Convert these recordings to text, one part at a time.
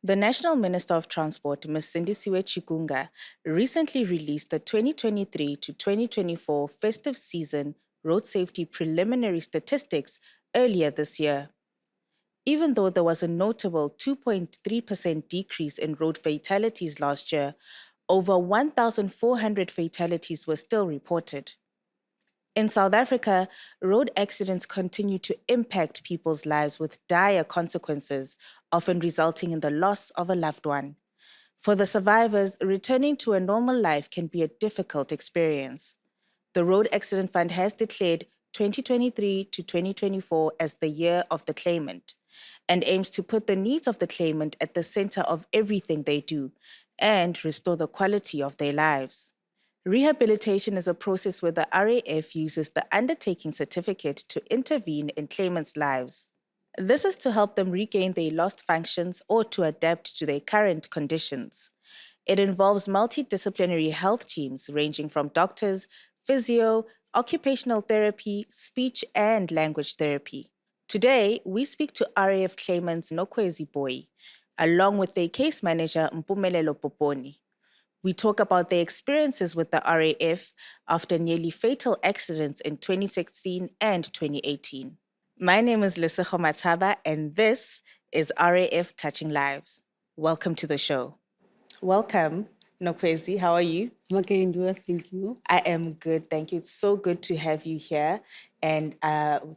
The National Minister of Transport, Ms. Sindisiwe Chikunga, recently released the 2023 to 2024 festive season road safety preliminary statistics earlier this year. Even though there was a notable 2.3% decrease in road fatalities last year, over 1,400 fatalities were still reported. In South Africa, road accidents continue to impact people's lives with dire consequences, often resulting in the loss of a loved one. For the survivors, returning to a normal life can be a difficult experience. The Road Accident Fund has declared 2023 to 2024 as the year of the claimant and aims to put the needs of the claimant at the center of everything they do and restore the quality of their lives. Rehabilitation is a process where the RAF uses the undertaking certificate to intervene in claimants' lives. This is to help them regain their lost functions or to adapt to their current conditions. It involves multidisciplinary health teams ranging from doctors, physio, occupational therapy, speech and language therapy. Today, we speak to RAF claimants Nokwezi Boy, along with their case manager Mpumelelo Poponi. We talk about their experiences with the RAF after nearly fatal accidents in 2016 and 2018. My name is Lesego Mataba, and this is RAF Touching Lives. Welcome to the show. Welcome, Nokwezi. How are you? I'm okay, Indua. Thank you. I am good, thank you. It's so good to have you here, and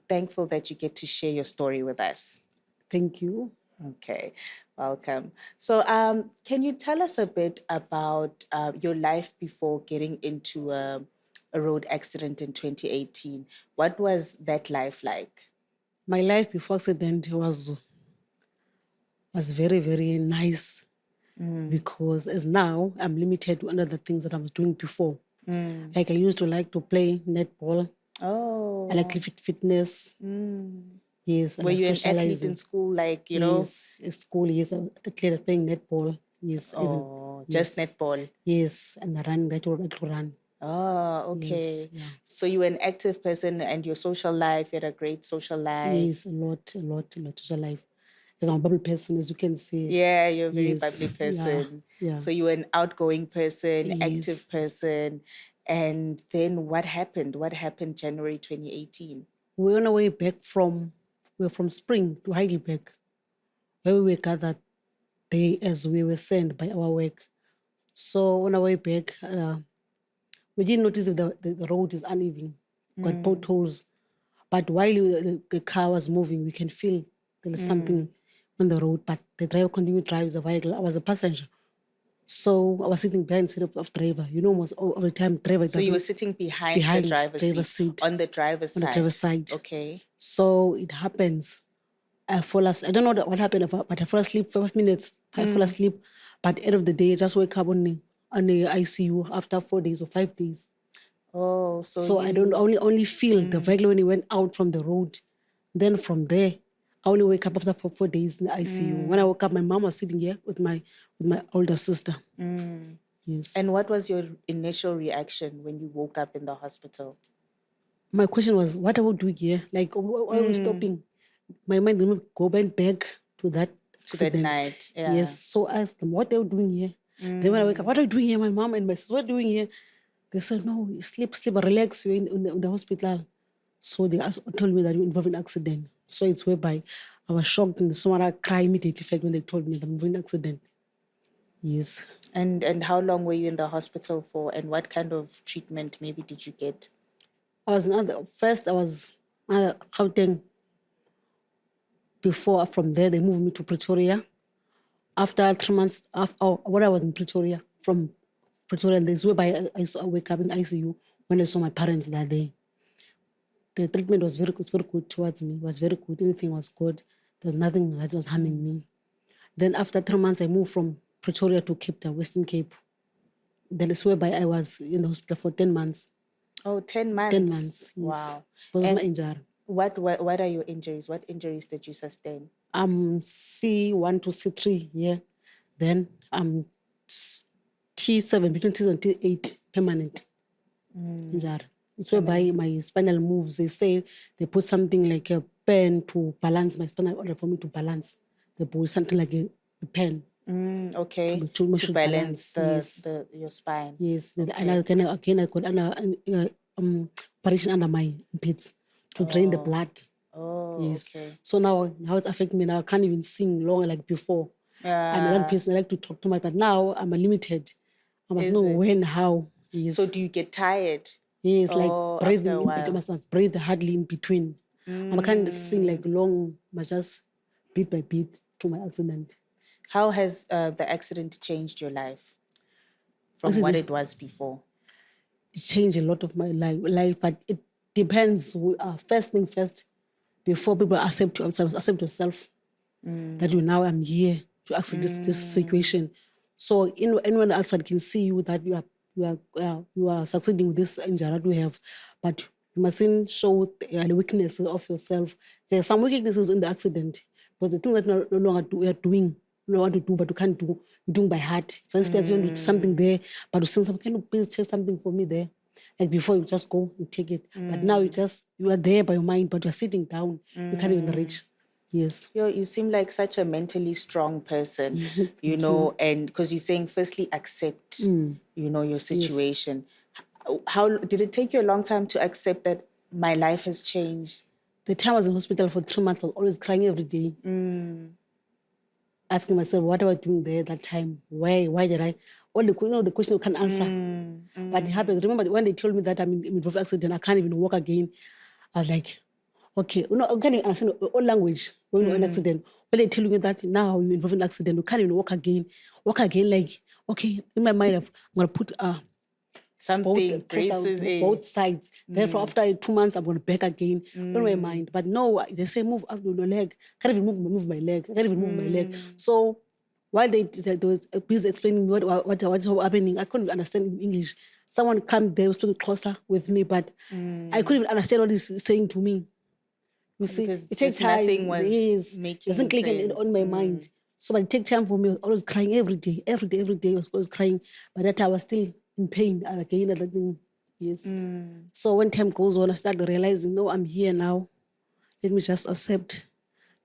thankful that you get to share your story with us. Thank you. Okay, welcome. So, can you tell us a bit about your life before getting into a road accident in 2018? What was that life like? My life before accident was very, very nice because as now I'm limited to other things that I was doing before. Like I used to like to play netball. Oh, I like fitness. Yes. were And you an athlete socializing. in school? Like, you know? Yes, at school, yes. I played playing netball. Yes, even. Oh, just Yes. netball. Yes, and I like to run. Oh, Yes, okay. yeah. So you were an active person and your social life, you had a great social life. Yes, a lot social life. As I'm a bubble person, as you can see. Yeah, you're a very Yes, bubbly person. yeah. So you were an outgoing person, Yes. active person. And then what happened? What happened January 2018? We're on our way back we're from Spring to Heidelberg, where we were gathered there as we were sent by our work. So on our way back, we didn't notice that the road is uneven, got potholes. But while the car was moving, we can feel there is something on the road. But the driver continued to drive the vehicle. I was a passenger. So I was sitting behind the seat of driver. You know, almost all the time driver So you were doesn't sitting behind behind the driver's seat, on the driver's on side. the driver's side. Okay. So it happens. I fall asleep. I don't know what happened, but I fall asleep for 5 minutes. I fall asleep. But end of the day, I just wake up on the ICU after 4 days or 5 days. Oh, So I don't only feel the vehicle when it went out from the road. Then from there, I only wake up after 4 days in the ICU. When I woke up, my mom was sitting here with my older sister. Yes. And what was your initial reaction when you woke up in the hospital? My question was, what are we doing here? Like, why are we stopping? My mind didn't go back to that accident. night, yeah. Yes. So I asked them, what are you doing here? Then when I wake up, what are you doing here? My mom and my sister, what are you doing here? They said, no, sleep, relax, you're in the hospital. So they told me that you're involved in an accident. So it's whereby I was shocked and someone I cried immediately when they told me that I'm involved in an accident. Yes. And how long were you in the hospital for, and what kind of treatment maybe did you get? I was Gauteng. Before, from there, they moved me to Pretoria. After 3 months, when I was in Pretoria, from Pretoria, and this whereby I wake up in ICU when I saw my parents that day. The treatment was very good towards me. It was very good. Anything was good. There was nothing that was harming me. Then after 3 months, I moved from Pretoria to Cape Town, Western Cape. Then it's whereby I was in the hospital for 10 months. Oh, 10 months? 10 months, yes. Wow. Because of my injury. What are your injuries? What injuries did you sustain? I'm C1 to C3, yeah. Then I'm T7, between T7 and T8, permanent injury. It's whereby my spinal moves. They say they put something like a pen to balance my spinal order for me to balance. They put something like a pen Okay. to To emotional balance balance. Yes, your spine. yes. And Okay. again, I got operation under my pits to drain the Oh. blood. Oh, Yes. okay. So now it affects me. Now I can't even sing long like before. I'm a one Yeah. person. I like to talk too much, but now I'm limited. I must know Is it? when, how. So Yes. do you get tired? Yes, like Oh, after breathing a in between. I while. must breathe hardly in between. I can't sing like Mm. long, but just bit by bit to my accident. How has the accident changed your life from what Accident it was before? changed a lot of my life, but it depends. First thing first, before people accept you, accept yourself that you now am here to accept this situation. So anyone outside can see you that you are succeeding with this injury that you have, but you mustn't show the weaknesses of yourself. There are some weaknesses in the accident, but the thing that no longer we are doing, you want to do, but you can't do, you're doing by heart. For instance, you want to do something there, but you say, can you please take something for me there? Like before, you just go and take it. But now you are there by your mind, but you're sitting down. You can't even reach. Yes. You seem like such a mentally strong person, Thank you. and because you're saying, firstly, accept, your Yes. situation. How did it take you a long time to accept that my life has changed? The time I was in hospital for 3 months, I was always crying every day, asking myself, what was I doing there that time? Why? Why did I? All the question you can't answer. But it happened. Remember when they told me that I'm involved in accident, I can't even walk again. I was like, okay, I can't even understand all language when you're in an accident. When they tell you that now you're involved in an accident, you can't even walk again. Walk again, like, okay, in my mind, I'm going to put Something braces in. both sides. Therefore, after 2 months, I'm going to back again in my mind. But no, they say move up your leg. Can't even move my leg. I can't even move my leg. So while they was busy explaining what's happening, I couldn't understand English. Someone came there, was talking closer with me, but I couldn't even understand what he's saying to me. You see, Because it takes just nothing time. It was is doesn't making click on sense. my mind. So but it takes time for me. I was always crying every day, every day, every day. I was always crying. But that time I was still in pain again. Other thing, yes. So when time goes on, I started realizing, no, I'm here now. Let me just accept.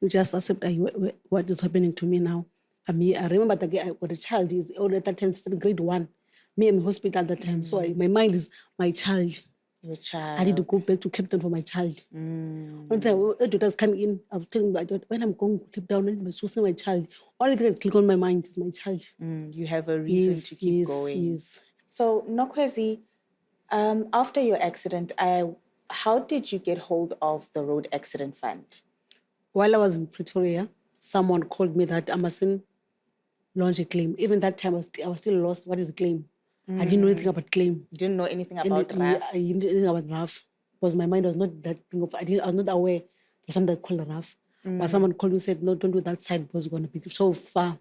You just accept what is happening to me now. I'm here. I remember that I got a child. Is already at that time still grade 1. Me, I'm in hospital at that time. So my mind is my child. Your I need to child. go back to Cape Town for my child. One time, when daughters coming in, I was telling my daughter, when I'm going to Cape Town, I'm choosing my child. Only thing that's click on my mind is my child. You have a reason to Yes, keep yes, going. yes. So, Nokwezi, after your accident, how did you get hold of the road accident fund? While I was in Pretoria, someone called me that I mustn't launch a claim. Even that time, I was still lost. What is a claim? I didn't know anything about claim. You didn't know anything And about RAF? I didn't know anything about RAF because my mind was not that thing of, I was not aware there's something called RAF. But someone called me and said, no, don't do that side because you're going to be so far.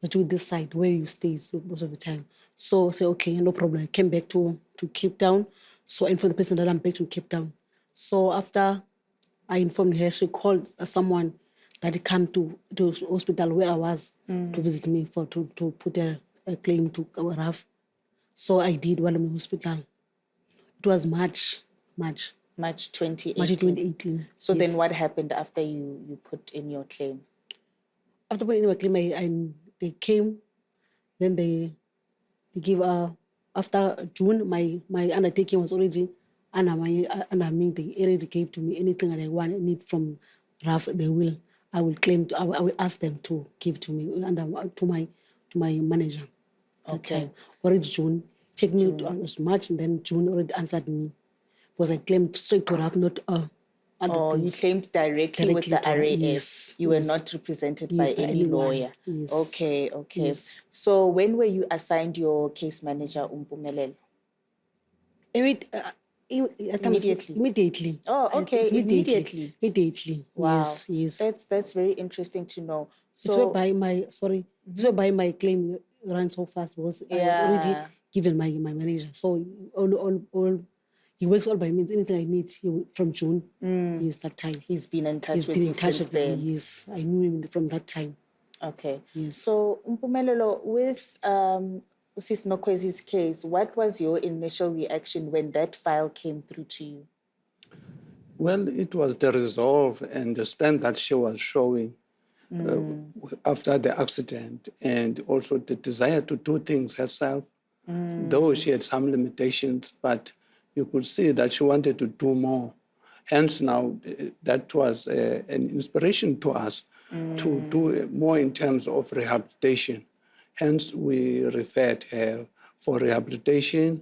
But do this side where you stay most of the time. So I say, okay, no problem. I came back to Cape Town. So I informed the person that I'm back to Cape Town. So after I informed her, she called someone that had come to hospital where I was to visit me to put a claim to RAF. So I did while I'm in hospital. It was March March March 2018. 2018. So then Yes. what happened after you put in your claim? After putting in my claim, they came, then they give after June, my undertaking was already under me. They already gave to me anything that I want, need from RAF. I will claim. I will ask them to give to me under to my manager. That Okay. time already June. Take me to was March, and then June already answered me because I claimed straight to RAF, not other Or you things. claimed directly with the Directly to RAF. RAF. Yes, You were yes, not represented by yes, by any anyone. lawyer. Yes, Okay. yes. So when were you assigned your case manager, Umpumelelo? Imme- uh, at times, Immediately. immediately. Oh, okay, Immediately. immediately. Immediately. Wow. Yes, yes. That's very interesting to know. It's So, whereby it's whereby my claim ran so fast because I was already yeah. given my manager. So all he works all by means. Anything I need from June, yes, that time. He's been in touch He's with been you in touch since with me. then. Yes, I knew him from that time. Okay. Yes. So, Umpumelelo, with Sis Nokwezi's case, what was your initial reaction when that file came through to you? Well, it was the resolve and the strength that she was showing after the accident, and also the desire to do things herself, though she had some limitations, but you could see that she wanted to do more. Hence now, that was an inspiration to us to do more in terms of rehabilitation. Hence, we referred her for rehabilitation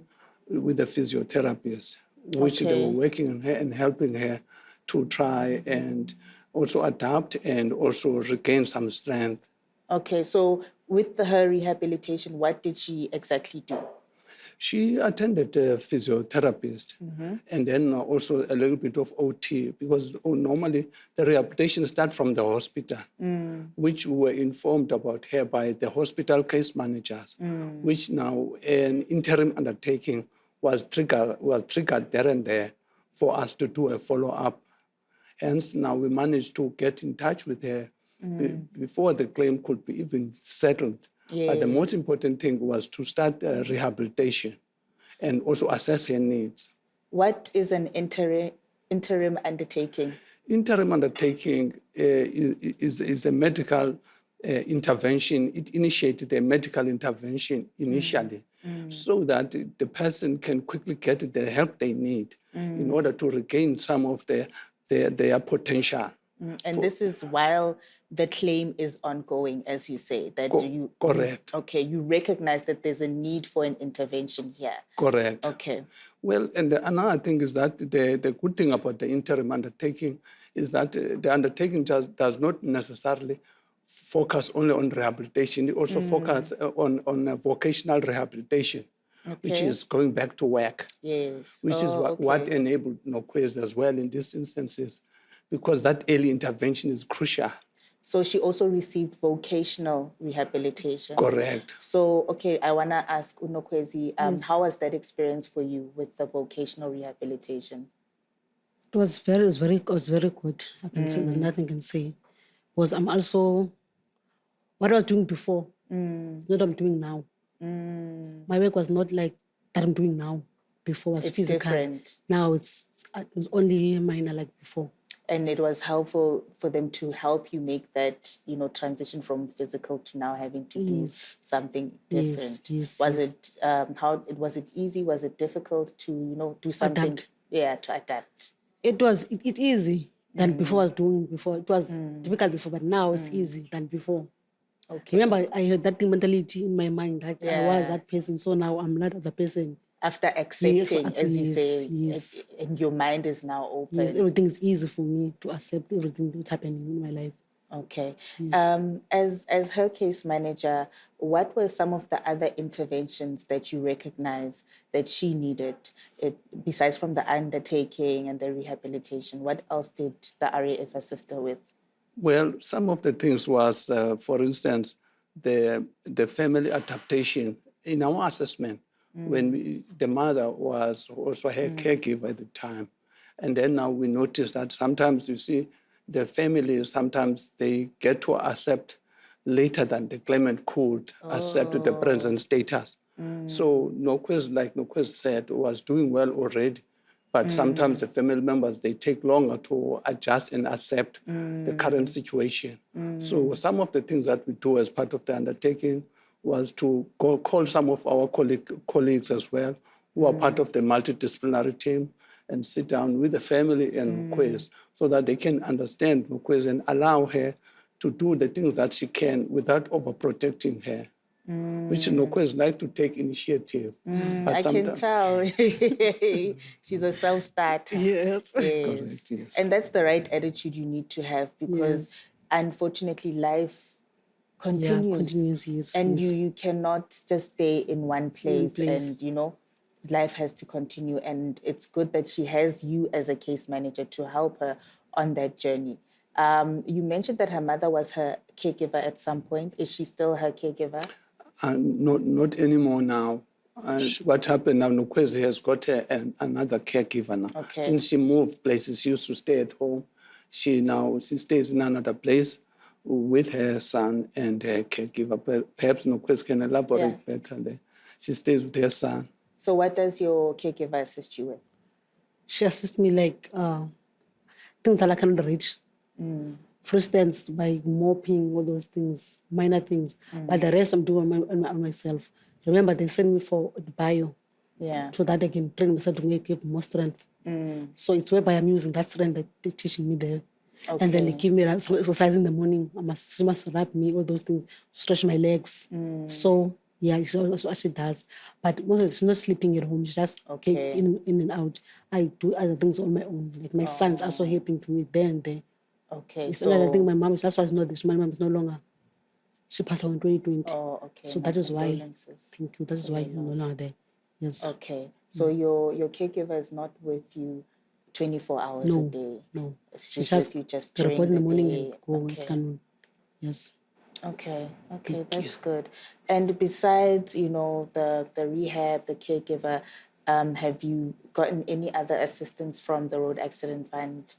with the physiotherapist, which they were working on her and helping her to try and also adapt and also regain some strength. Okay, so with her rehabilitation, what did she exactly do? She attended a physiotherapist and then also a little bit of OT, because normally the rehabilitation starts from the hospital, which we were informed about her by the hospital case managers, which now an interim undertaking was triggered there and there for us to do a follow-up. Hence, now we managed to get in touch with her before the claim could be even settled. But the most important thing was to start rehabilitation and also assess her needs. What is an interim undertaking? Interim undertaking is a medical intervention. It initiated a medical intervention initially so that the person can quickly get the help they need in order to regain some of their potential. And this is while the claim is ongoing, as you say, that Correct. Okay, you recognize that there's a need for an intervention here. Correct. Okay. Well, and another thing is that the good thing about the interim undertaking is that the undertaking does not necessarily focus only on rehabilitation. It also focuses on vocational rehabilitation, which is going back to work. Yes. Which is what enabled Nokwez as well in these instances, because that early intervention is crucial. So she also received vocational rehabilitation. Correct. So, okay, I want to ask Unokwezi, how was that experience for you with the vocational rehabilitation? It was very good. I can say there's nothing I can say. Because I'm also what I was doing before, not what I'm doing now. My work was not like that I'm doing now. Before was physical. Different. Now it's only minor like before. And it was helpful for them to help you make that, transition from physical to now having to do something different. Was it easy? Was it difficult to, do something? Adapt. Yeah, to adapt. It was easy than before I was doing before. It was difficult before, but now it's easy than before. Okay. Remember, I had that mentality in my mind that I was that person, so now I'm not the person. After accepting, as you say, and your mind is now open. Yes, everything is easy for me to accept everything that's happening in my life. Okay. Yes. As her case manager, what were some of the other interventions that you recognize that she needed, besides from the undertaking and the rehabilitation? What else did the RAF assist her with? Well, some of the things was, for instance, the family adaptation in our assessment, when the mother was also her caregiver at the time. And then now we notice that sometimes you see the family, sometimes they get to accept later than the claimant could accept the present status. So Nokwez, like Nokwez said, was doing well already. But sometimes the family members, they take longer to adjust and accept the current situation. So some of the things that we do as part of the undertaking was to call some of our colleagues as well, who are part of the multidisciplinary team, and sit down with the family and Nokwez so that they can understand Nokwez and allow her to do the things that she can without overprotecting her. Which Nokwez like to take initiative. But I can tell. She's a self-starter. Yes. Correct, yes. And that's the right attitude you need to have, because unfortunately life continues. Yeah, continues, yes. And yes. you cannot just stay in one place. And, life has to continue. And it's good that she has you as a case manager to help her on that journey. You mentioned that her mother was her caregiver at some point. Is she still her caregiver? Not anymore now. What happened now, Nokwez has got another caregiver now. Okay. Since she moved places, she used to stay at home. She stays in another place with her son and her caregiver. Perhaps Nokwez can elaborate better there. She stays with her son. So what does your caregiver assist you with? She assists me like things that I cannot reach. For instance, by mopping, all those things, minor things. But the rest I'm doing on myself. Remember, they sent me for the bio Yeah. so that I can train myself to give more strength. So it's whereby I'm using that strength that they're teaching me there. And then they give me some exercise in the morning. She must wrap me, all those things, stretch my legs. So, yeah, it's also what she does. But mostly she's not sleeping at home. She just Okay. in and out. I do other things on my own. Like my son's also helping to me there and there. Okay. It's another thing. My mom, that's why it's not this. My mom is no longer. She passed away in 2020. Oh, okay. So My that is why. condolences. Thank you. That is why you're no longer there. Yes. Okay. So your caregiver is not with you 24 hours a No. day. No. She's She with you just during report in the morning day. and go Okay. afternoon. Yes. Okay, that's good. And besides, the rehab, the caregiver, have you gotten any other assistance from the Road Accident Fund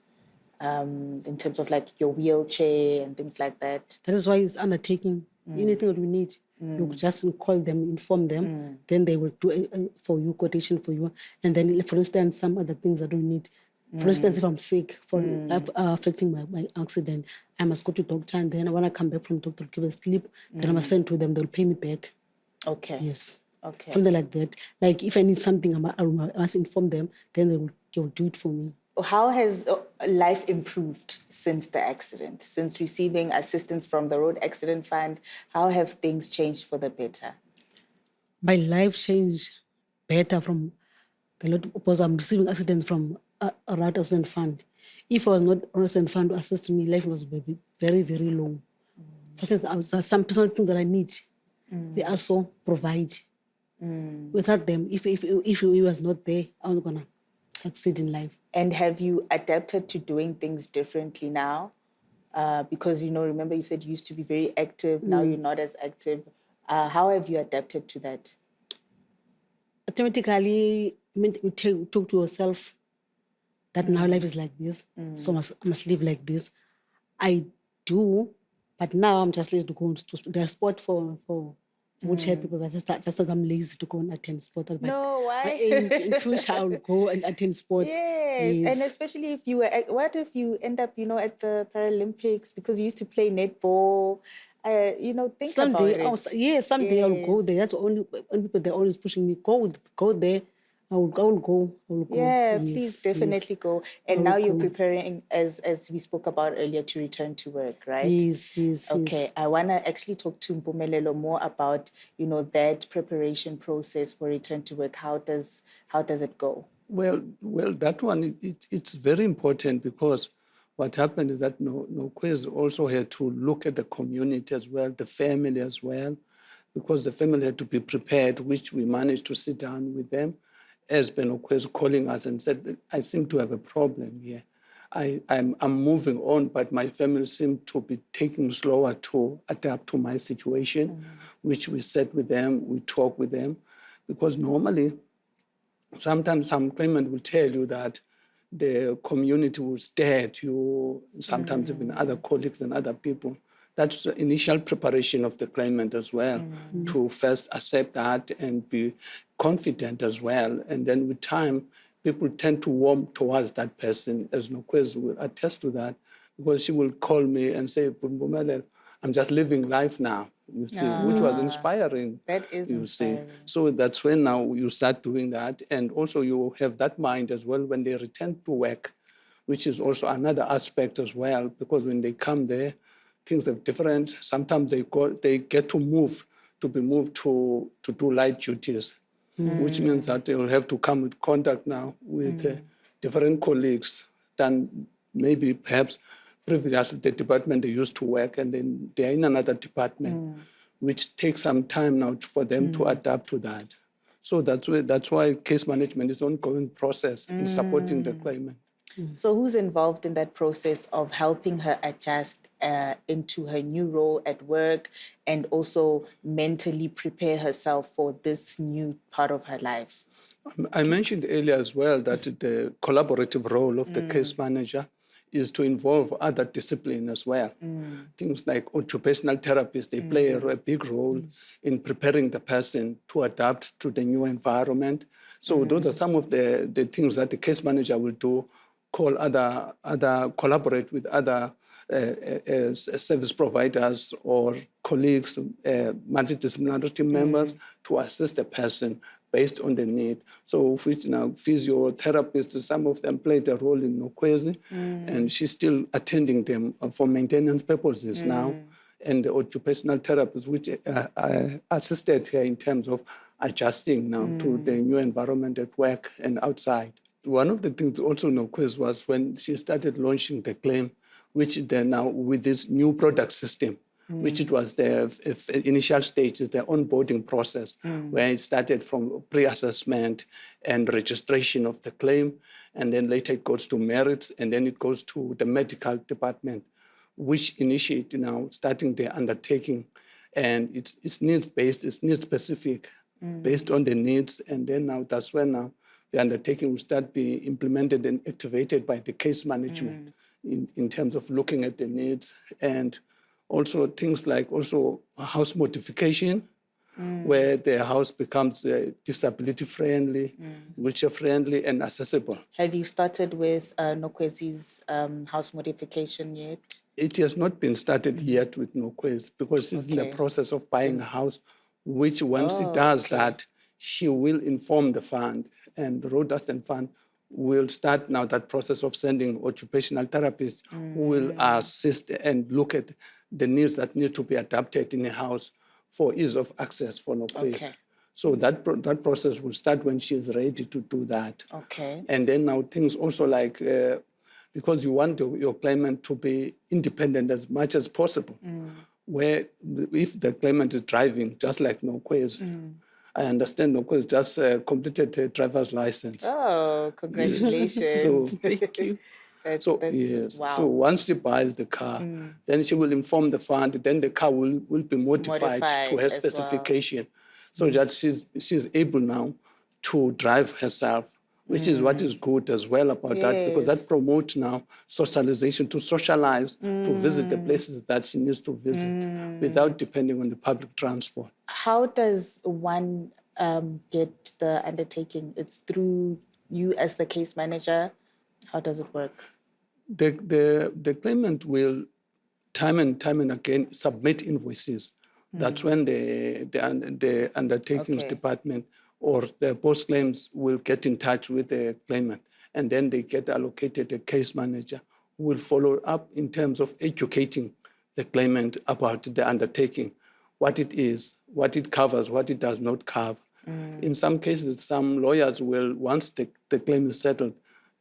in terms of like your wheelchair and things like that? That is why it's undertaking. Anything that we need, you just call them, inform them, then they will do for you, quotation for you. And then, for instance, some other things I don't need. For instance, if I'm sick for affecting my accident, I must go to doctor, and then when I come back from doctor, give a sleep, then I must send to them, they'll pay me back. Okay. Yes. Okay. Something like that. Like if I need something, I must inform them, then they will do it for me. How has life improved since the accident? Since receiving assistance from the Road Accident Fund, how have things changed for the better? My life changed better from the Lord because I'm receiving assistance from a RAF Touching Fund. If I was not on Touching Fund to assist me, life was very, very long. For instance, there are some personal things that I need. They also provide. Without them, if he was not there, I'm not gonna succeed in life. And have you adapted to doing things differently now? Because, remember you said you used to be very active, now you're not as active. How have you adapted to that? Automatically, you talk to yourself that now life is like this, so I must live like this. I do, but now I'm just lazy to go to the sport for wheelchair people, but just that I'm lazy to go and attend sport. But No, why? in future, I will go and attend sport. Yes, and especially if you were, what if you end up, at the Paralympics because you used to play netball? Think Someday, about it. someday I'll go Yes. there. That's the only people they're always pushing me. Go there. I will go. Yeah, Yes, please definitely go. And now you're preparing, as we spoke about earlier, to return to work, right? Yes. Okay, I want to actually talk to Mpumelelo more about, that preparation process for return to work. How does it go? Well, that one, it's very important because what happened is that Nokwez also had to look at the community as well, the family as well, because the family had to be prepared, which we managed to sit down with them, as Ben Nokwez calling us and said, I seem to have a problem here. I'm moving on, but my family seemed to be taking slower to adapt to my situation, which we sat with them, we talked with them, because normally, sometimes some claimant will tell you that the community will stare at you, sometimes even other colleagues and other people. That's the initial preparation of the claimant as well, to first accept that and be confident as well. And then with time, people tend to warm towards that person, as Nokwez will attest to that, because she will call me and say, "Pumbumele, I'm just living life now," you see, which was inspiring. That is inspiring. See. So that's when now you start doing that. And also you have that mind as well when they return to work, which is also another aspect as well, because when they come there, things are different. Sometimes they get to be moved to do light duties, which means that they will have to come in contact now with different colleagues than maybe perhaps previously the department they used to work, and then they're in another department, which takes some time now for them to adapt to that. So that's why case management is an ongoing process in supporting the claimant. So who's involved in that process of helping her adjust into her new role at work and also mentally prepare herself for this new part of her life? I mentioned earlier as well that the collaborative role of the case manager is to involve other disciplines as well. Things like occupational therapists, they play a big role in preparing the person to adapt to the new environment. So those are some of the things that the case manager will do, collaborate with other service providers or colleagues, multidisciplinary team members to assist the person based on the need. So which now physiotherapists, some of them played a role in Nokwezi, and she's still attending them for maintenance purposes now. And the occupational therapists, which assisted her in terms of adjusting now to the new environment at work and outside. One of the things also Nokwezi was when she started launching the claim, which then now with this new product system, which it was the initial stages, the onboarding process, where it started from pre-assessment and registration of the claim, and then later it goes to merits, and then it goes to the medical department, which initiate now starting the undertaking, and it's needs-based, it's needs-specific, based on the needs, and then now that's when now the undertaking will start being implemented and activated by the case management in terms of looking at the needs, and also things like also house modification, where the house becomes disability-friendly, wheelchair-friendly, and accessible. Have you started with Nokwezi's house modification yet? It has not been started yet with Nokwezi because she's in the process of buying a house, which once she does that, she will inform the fund, and the Road Accident Fund will start now that process of sending occupational therapists who will assist and look at the needs that need to be adapted in a house for ease of access for Nokwezi. So that process will start when she is ready to do that. And then now things also like, because you want your claimant to be independent as much as possible, where if the claimant is driving, just like Nokwezi, I understand Nokwezi just completed a driver's license. Oh, congratulations. So, thank you. Wow. So once she buys the car, then she will inform the fund, then the car will be modified to her specification, so that she's able now to drive herself, which is what is good as well about that, because that promotes now socialization, to socialize, to visit the places that she needs to visit without depending on the public transport. How does one get the undertaking? It's through you as the case manager? How does it work? The claimant will time and again submit invoices. That's when the undertakings department or the post claims will get in touch with the claimant, and then they get allocated a case manager who will follow up in terms of educating the claimant about the undertaking, what it is, what it covers, what it does not cover. In some cases, some lawyers will, once the claim is settled,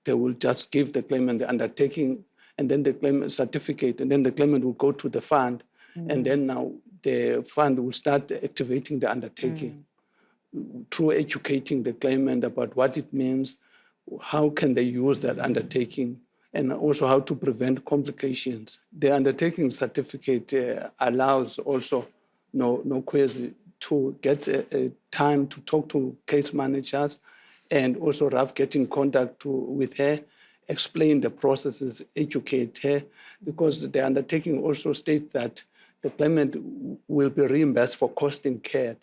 they will just give the claimant the undertaking and then the claimant certificate, and then the claimant will go to the fund, and then now the fund will start activating the undertaking through educating the claimant about what it means, how can they use that undertaking, and also how to prevent complications. The undertaking certificate allows also Nokwezi to get a time to talk to case managers, and also RAF get in contact with her, explain the processes, educate her, because the undertaking also states that the claimant will be reimbursed for cost incurred,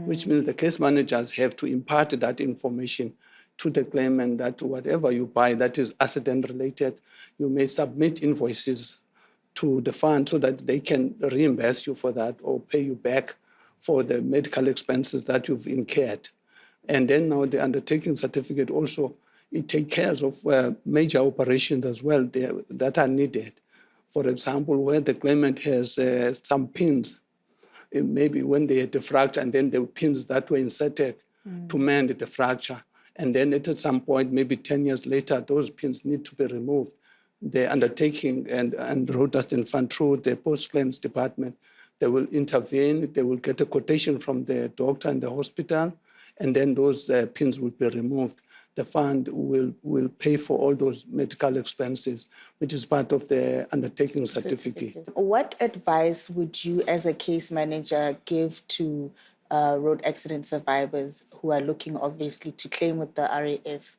which means the case managers have to impart that information to the claimant that whatever you buy that is accident-related, you may submit invoices to the fund so that they can reimburse you for that or pay you back for the medical expenses that you've incurred. And then now the undertaking certificate also, it takes care of major operations as well that are needed. For example, where the claimant has some pins, maybe when they had the fracture and then the pins that were inserted to mend the fracture. And then at some point, maybe 10 years later, those pins need to be removed. The undertaking and Road Accident Fund through the post-claims department, they will intervene, they will get a quotation from the doctor and the hospital, and then those pins will be removed. The fund will pay for all those medical expenses, which is part of the undertaking certificate. What advice would you, as a case manager, give to road accident survivors who are looking, obviously, to claim with the RAF?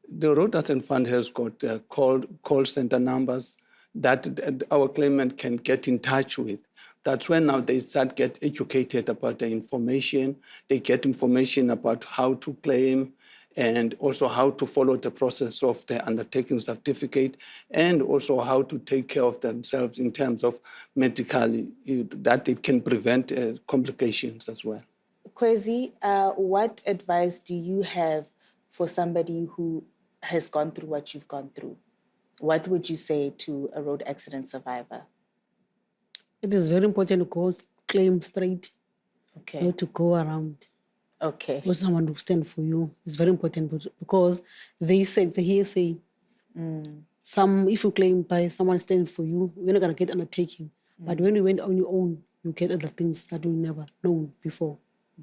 The Road Accident Fund has got call center numbers that our claimant can get in touch with. That's when now they start get educated about the information. They get information about how to claim and also how to follow the process of the undertaking certificate, and also how to take care of themselves in terms of medically, that it can prevent complications as well. Kwezi, what advice do you have for somebody who has gone through what you've gone through? What would you say to a road accident survivor? It is very important to go claim straight, Okay. not to go around. Okay. For someone to stand for you is very important because they said the hearsay. If you claim by someone standing for you, you're not gonna get undertaking. But when you went on your own, you get other things that you never known before.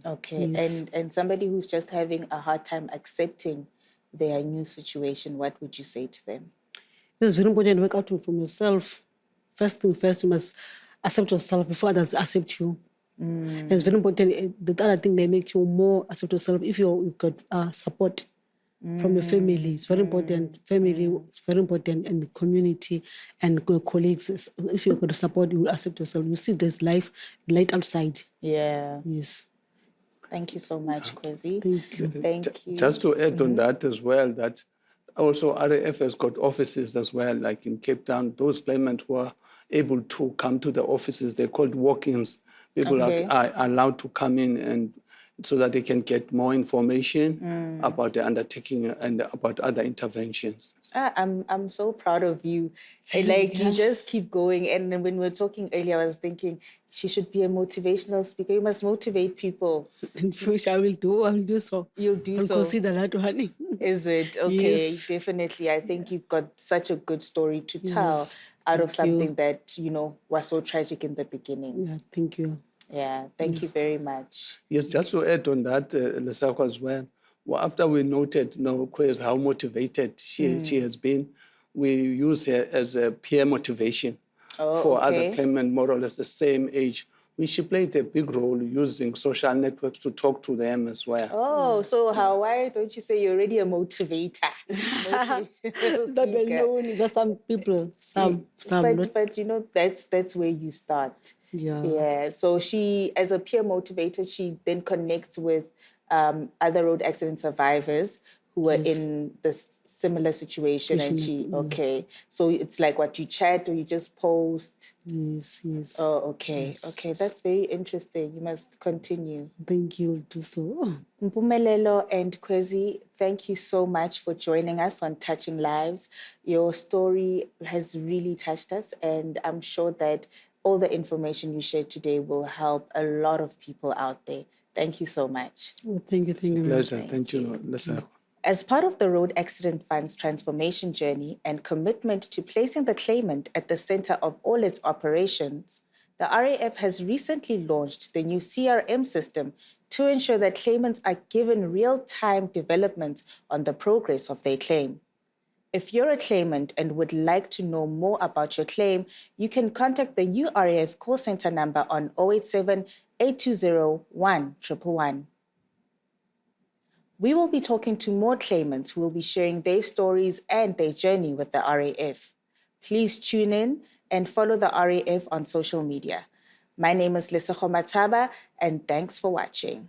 Okay. Yes. And somebody who's just having a hard time accepting their new situation, what would you say to them? It's very important to work out from yourself. First thing first, you must accept yourself before others accept you. And it's very important. The other thing, they make you more accept yourself if you've got support from your family. It's very important. Family is very important, and community and colleagues. If you've got support, you will accept yourself. You see there's light outside. Yeah. Yes. Thank you so much, Kwezi. Thank you. Thank you. Just to add on that as well, that also RAF has got offices as well, like in Cape Town. Those claimants who are able to come to the offices, they're called walk-ins. People Okay. are allowed to come in and so that they can get more information about the undertaking and about other interventions. I'm so proud of you. Like you just keep going. And then when we were talking earlier, I was thinking she should be a motivational speaker. You must motivate people. In future, I will do so. You'll do I'll so. consider that, honey. Is it? Okay, Yes. definitely. I think you've got such a good story to tell Yes. out of Thank you. something that, was so tragic in the beginning. Yeah, thank you. Yeah, thank you very much. Yes, just to add on that, Lesako, as well, after we noted, Kwez, how motivated she has been, we use her as a peer motivation for other claimants more or less the same age. She played a big role using social networks to talk to them as well. Oh, so why don't you say you're already a motivator? Motivational That speaker. alone is just some people, some not. But that's where you start. Yeah. Yeah. So she, as a peer motivator, she then connects with other road accident survivors who were in the similar situation, and okay. So it's like what you chat or you just post. Yes, yes. Oh, okay. Yes, Okay, yes. that's very interesting. You must continue. Thank you, do so. Mpumelelo and Kwezi, thank you so much for joining us on Touching Lives. Your story has really touched us, and I'm sure that all the information you shared today will help a lot of people out there. Thank you so much. Oh, thank you. Pleasure. Thank you, Lesako. As part of the Road Accident Fund's transformation journey and commitment to placing the claimant at the center of all its operations, the RAF has recently launched the new CRM system to ensure that claimants are given real-time developments on the progress of their claim. If you're a claimant and would like to know more about your claim, you can contact the new RAF call center number on 087 820 1111. We will be talking to more claimants who will be sharing their stories and their journey with the RAF. Please tune in and follow the RAF on social media. My name is Lesego Mataba, and thanks for watching.